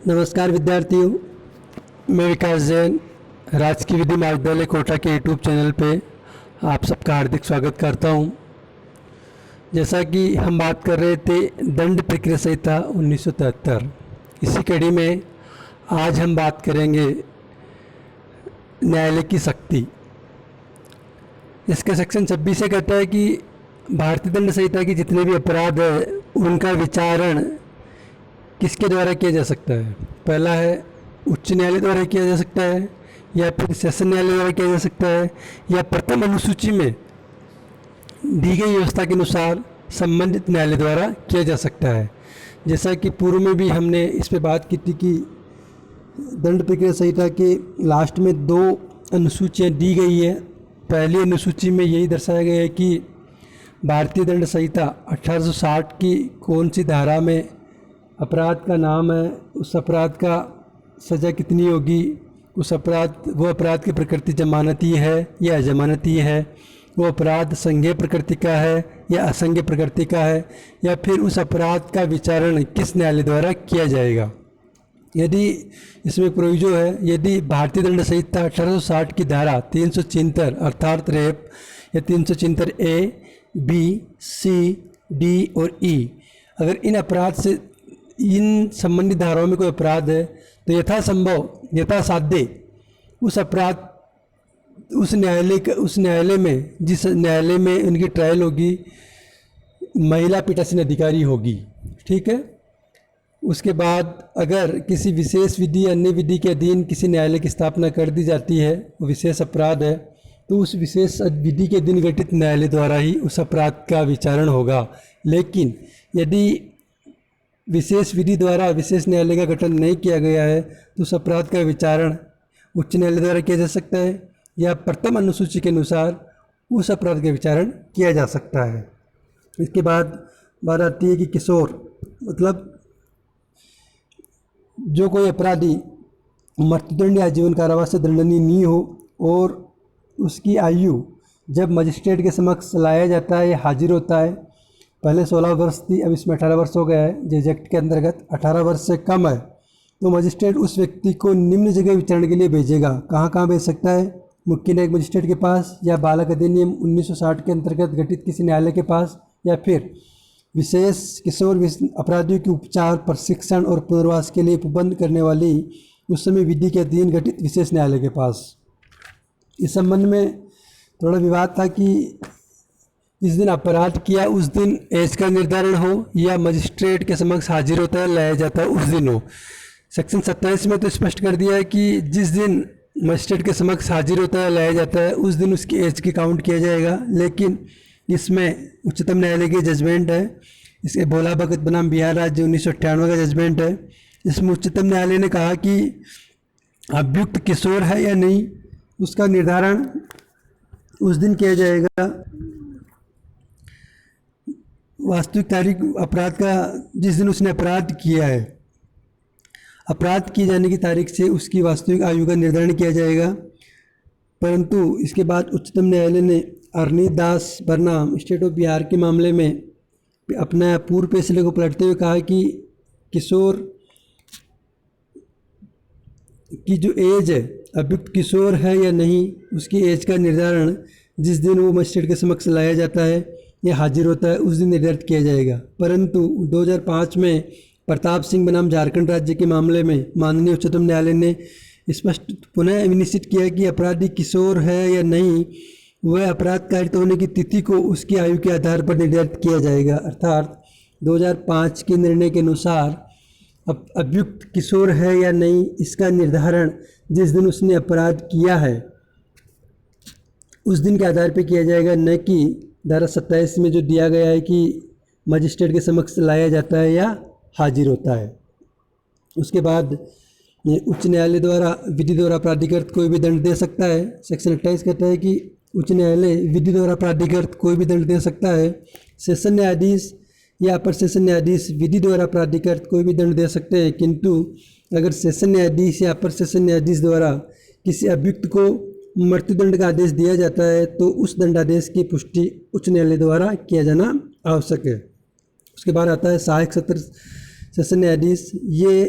नमस्कार विद्यार्थियों, मैं विकास जैन राजकीय विधि महाविद्यालय कोटा के यूट्यूब चैनल पे आप सबका हार्दिक स्वागत करता हूं। जैसा कि हम बात कर रहे थे दंड प्रक्रिया संहिता 1973, इसी कड़ी में आज हम बात करेंगे न्यायालय की शक्ति। इसका सेक्शन 26 से कहता है कि भारतीय दंड संहिता के जितने भी अपराध है उनका विचारण किसके द्वारा किया जा सकता है। पहला है उच्च न्यायालय द्वारा किया जा सकता है, या फिर सेशन न्यायालय द्वारा किया जा सकता है, या प्रथम अनुसूची में दी गई व्यवस्था के अनुसार संबंधित न्यायालय द्वारा किया जा सकता है। जैसा कि पूर्व में भी हमने इस पे बात की थी कि दंड प्रक्रिया संहिता के लास्ट में 2 अनुसूचियाँ दी गई है। पहली अनुसूची में यही दर्शाया गया है कि भारतीय दंड संहिता 1860 की कौन सी धारा में अपराध का नाम है, उस अपराध का सज़ा कितनी होगी, वो अपराध की प्रकृति जमानती है या अजमानती है, वो अपराध संज्ञेय प्रकृति का है या असंज्ञेय प्रकृति का है, या फिर उस अपराध का विचारण किस न्यायालय द्वारा किया जाएगा। यदि इसमें प्रोविजो है, यदि भारतीय दंड संहिता 1860 की धारा 376 अर्थात रेप या 376 ए, बी, सी, डी और ई, अगर इन अपराध से इन संबंधित धाराओं में कोई अपराध है तो यथासाध्य उस अपराध उस न्यायालय में, जिस न्यायालय में उनकी ट्रायल होगी, महिला पीठासीन अधिकारी होगी। ठीक है। उसके बाद अगर किसी विशेष विधि अन्य विधि के अधीन किसी न्यायालय की स्थापना कर दी जाती है, वो विशेष अपराध है, तो उस विशेष विधि के दिन गठित न्यायालय द्वारा ही उस अपराध का विचारण होगा। लेकिन यदि विशेष विधि द्वारा विशेष न्यायालय का गठन नहीं किया गया है तो उस अपराध का विचारण उच्च न्यायालय द्वारा किया जा सकता है, या प्रथम अनुसूची के अनुसार उस अपराध का विचारण किया जा सकता है। इसके बाद बात आती है कि किशोर, मतलब जो कोई अपराधी मृत्युदंड या जीवन कारावास से दंडनीय नहीं हो और उसकी आयु जब मजिस्ट्रेट के समक्ष लाया जाता है या हाजिर होता है, पहले 16 वर्ष थी, अब इसमें 18 वर्ष हो गया है, जिस एक्ट के अंतर्गत 18 वर्ष से कम है, तो मजिस्ट्रेट उस व्यक्ति को निम्न जगह विचारण के लिए भेजेगा। कहाँ भेज सकता है? मुख्य न्यायिक मजिस्ट्रेट के पास, या बालक अधिनियम 1960 के अंतर्गत गठित किसी न्यायालय के पास, या फिर विशेष किशोर अपराधियों के उपचार, प्रशिक्षण और पुनर्वास के लिए उपबंध करने वाली उस समय विधि के अधीन गठित विशेष न्यायालय के पास। इस संबंध में थोड़ा विवाद था कि जिस दिन अपराध किया उस दिन एज का निर्धारण हो या मजिस्ट्रेट के समक्ष हाजिर होता है लाया जाता है उस दिन हो। सेक्शन 27 में तो स्पष्ट कर दिया है कि जिस दिन मजिस्ट्रेट के समक्ष हाजिर होता है लाया जाता है उस दिन उसकी एज की काउंट किया जाएगा। लेकिन इसमें उच्चतम न्यायालय की जजमेंट है, इसके भोला भगत बनाम बिहार राज्य 1998 का जजमेंट है। इसमें उच्चतम न्यायालय ने कहा कि अभियुक्त किशोर है या नहीं उसका निर्धारण उस दिन किया जाएगा। वास्तविक तारीख अपराध का जिस दिन उसने अपराध किया है, अपराध किए जाने की तारीख से उसकी वास्तविक आयु का निर्धारण किया जाएगा। परंतु इसके बाद उच्चतम न्यायालय ने अरनीत दास बनाम स्टेट ऑफ बिहार के मामले में अपना पूर्व फैसले को पलटते हुए कहा कि किशोर की जो एज है, अभियुक्त किशोर है या नहीं, उसकी एज का निर्धारण जिस दिन वो मजिस्ट्रेट के समक्ष लाया जाता है या हाजिर होता है उस दिन निर्धारित किया जाएगा। परंतु 2005 में प्रताप सिंह बनाम झारखंड राज्य के मामले में माननीय उच्चतम न्यायालय ने स्पष्ट पुनः निश्चित किया कि अपराधी किशोर है या नहीं, वह अपराध कारित होने की तिथि को उसकी आयु के आधार पर निर्धारित किया जाएगा। अर्थात 2005 के निर्णय के अनुसार अब अभियुक्त किशोर है या नहीं इसका निर्धारण जिस दिन उसने अपराध किया है उस दिन के आधार पर किया जाएगा, न कि धारा 27 में जो दिया गया है कि मजिस्ट्रेट के समक्ष लाया जाता है या हाजिर होता है। उसके बाद उच्च न्यायालय द्वारा विधि द्वारा प्राधिकृत कोई भी दंड दे सकता है। सेक्शन 28 कहता है कि उच्च न्यायालय विधि द्वारा प्राधिकृत कोई भी दंड दे सकता है। सेशन न्यायाधीश या अपर सेशन न्यायाधीश विधि द्वारा प्राधिकृत कोई भी दंड दे सकते हैं, किंतु अगर सेशन न्यायाधीश या अपर सेशन न्यायाधीश द्वारा किसी अभियुक्त को मृत्युदंड का आदेश दिया जाता है तो उस दंडादेश की पुष्टि उच्च न्यायालय द्वारा किया जाना आवश्यक है। उसके बाद आता है सहायक सत्र सेशन न्यायाधीश। ये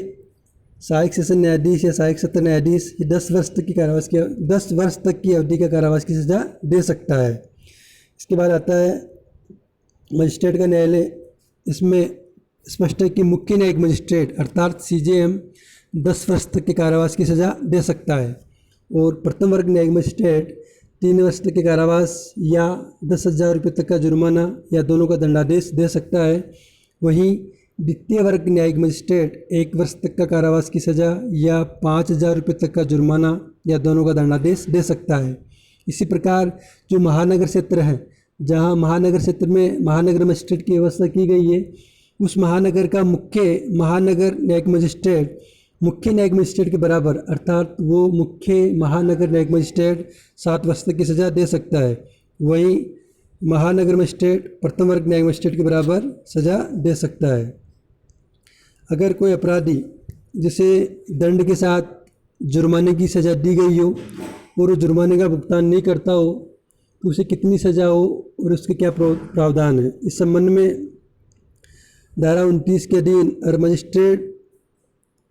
सहायक सेशन न्यायाधीश या सहायक सत्र न्यायाधीश 10 वर्ष तक की कारावास की 10 वर्ष तक की अवधि का कारावास की सज़ा दे सकता है। इसके बाद आता है मजिस्ट्रेट का न्यायालय। इसमें स्पष्ट है कि मुख्य न्यायिक मजिस्ट्रेट अर्थात CJM 10 वर्ष तक के कारावास की सज़ा दे सकता है और प्रथम वर्ग न्यायिक मजिस्ट्रेट 3 वर्ष तक के कारावास या 10,000 रुपये तक का जुर्माना या दोनों का दंडादेश दे सकता है। वहीं द्वितीय वर्ग न्यायिक मजिस्ट्रेट 1 वर्ष तक का कारावास की सज़ा या 5,000 रुपये तक का जुर्माना या दोनों का दंडादेश दे सकता है। इसी प्रकार जो महानगर क्षेत्र है, जहां महानगर क्षेत्र में महानगर मजिस्ट्रेट की व्यवस्था की गई है, उस महानगर का मुख्य महानगर न्यायिक मजिस्ट्रेट मुख्य न्यायिक मजिस्ट्रेट के बराबर अर्थात वो मुख्य महानगर न्यायिक मजिस्ट्रेट 7 वर्ष तक की सज़ा दे सकता है। वहीं महानगर मजिस्ट्रेट प्रथम वर्ग न्यायिक मजिस्ट्रेट के बराबर सज़ा दे सकता है। अगर कोई अपराधी जिसे दंड के साथ जुर्माने की सज़ा दी गई हो और वो जुर्माने का भुगतान नहीं करता हो तो उसे कितनी सज़ा हो और उसके क्या प्रावधान है, इस संबंध में धारा 29 के अधीन और मजिस्ट्रेट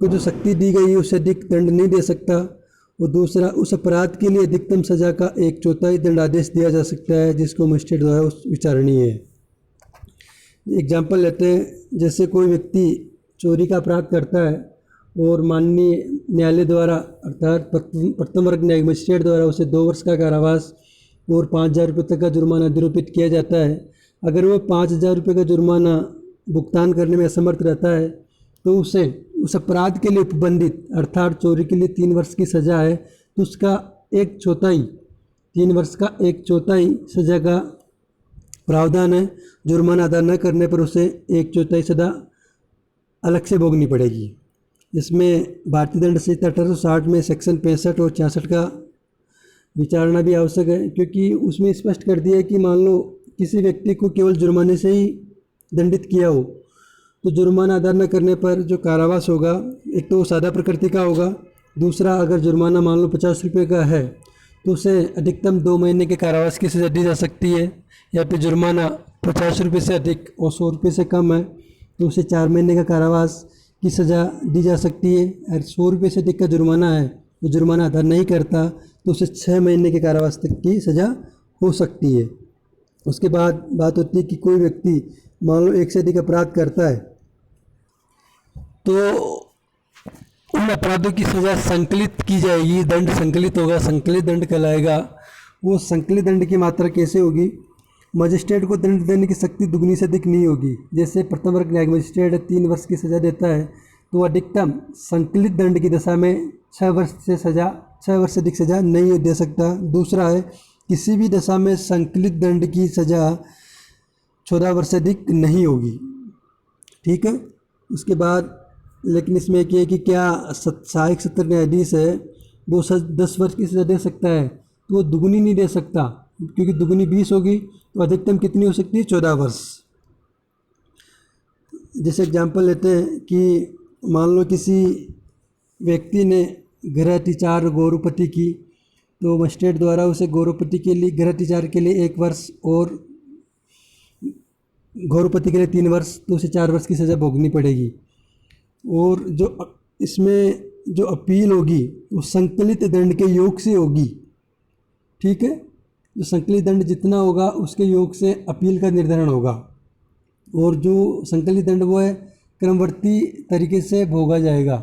को जो सख्ती दी गई है उससे अधिक दंड नहीं दे सकता। और दूसरा, उस अपराध के लिए अधिकतम सज़ा का 1/4 दंडादेश दिया जा सकता है जिसको मजिस्ट्रेट द्वारा विचारणीय है। एग्जाम्पल लेते हैं, जैसे कोई व्यक्ति चोरी का अपराध करता है और माननीय न्यायालय द्वारा अर्थात प्रथम वर्ग न्यायिक मजिस्ट्रेट द्वारा उसे 2 वर्ष का कारावास और 5,000 रुपये तक का जुर्माना निरूपित किया जाता है। अगर वह 5,000 रुपये का जुर्माना भुगतान करने में असमर्थ रहता है तो उसे उस अपराध के लिए उपबंधित अर्थात चोरी के लिए 3 वर्ष की सज़ा है तो उसका 1/4 3 वर्ष का 1/4 सज़ा का प्रावधान है। जुर्माना अदा न करने पर उसे 1/4 सज़ा अलग से भोगनी पड़ेगी। इसमें भारतीय दंड संहिता 1860 में सेक्शन 65 और 66 का विचारणा भी आवश्यक है, क्योंकि उसमें स्पष्ट कर दिया है कि मान लो किसी व्यक्ति को केवल जुर्माने से ही दंडित किया हो तो जुर्माना अदा न करने पर जो कारावास होगा, एक तो सादा प्रकृति का होगा, दूसरा अगर जुर्माना मान लो 50 रुपये का है तो उसे अधिकतम 2 महीने के कारावास की सज़ा दी जा सकती है, या फिर जुर्माना 50 रुपये से अधिक और 100 रुपये से कम है तो उसे 4 महीने का कारावास की सज़ा दी जा सकती है। अगर 100 रुपये से अधिक का जुर्माना है तो जुर्माना अदा नहीं करता तो उसे 6 महीने के कारावास तक की सज़ा हो सकती है। उसके बाद बात होती है कि कोई व्यक्ति मान लो 1 से अधिक अपराध करता है तो उन अपराधों की सज़ा संकलित की जाएगी, दंड संकलित होगा, संकलित दंड कहलाएगा। वो संकलित दंड की मात्रा कैसे होगी? मजिस्ट्रेट को दंड देने की शक्ति दुगनी से अधिक नहीं होगी। जैसे प्रथम वर्ग न्यायिक मजिस्ट्रेट 3 वर्ष की सज़ा देता है तो अधिकतम संकलित दंड की दशा में 6 वर्ष से अधिक सज़ा नहीं दे सकता। दूसरा है, किसी भी दशा में संकलित दंड की सज़ा 14 वर्ष से अधिक नहीं होगी। ठीक है। उसके बाद लेकिन इसमें एक है कि क्या सहायक सत्र न्यायाधीश है वो 10 वर्ष की सज़ा दे सकता है तो वो दुगनी नहीं दे सकता, क्योंकि दुगनी 20 होगी तो अधिकतम कितनी हो सकती है? 14 वर्ष। जैसे एग्जांपल लेते हैं कि मान लो किसी व्यक्ति ने गृहतिचार गौरवपति की तो मजिस्ट्रेट द्वारा उसे गौरवपति के लिए गृहतिचार के लिए 1 वर्ष और गौरवपति के लिए 3 वर्ष, तो उसे 4 वर्ष की सज़ा भोगनी पड़ेगी। और जो इसमें जो अपील होगी वो संकलित दंड के योग से होगी। ठीक है। जो संकलित दंड जितना होगा उसके योग से अपील का निर्धारण होगा, और जो संकलित दंड वो है क्रमवर्ती तरीके से भोगा जाएगा।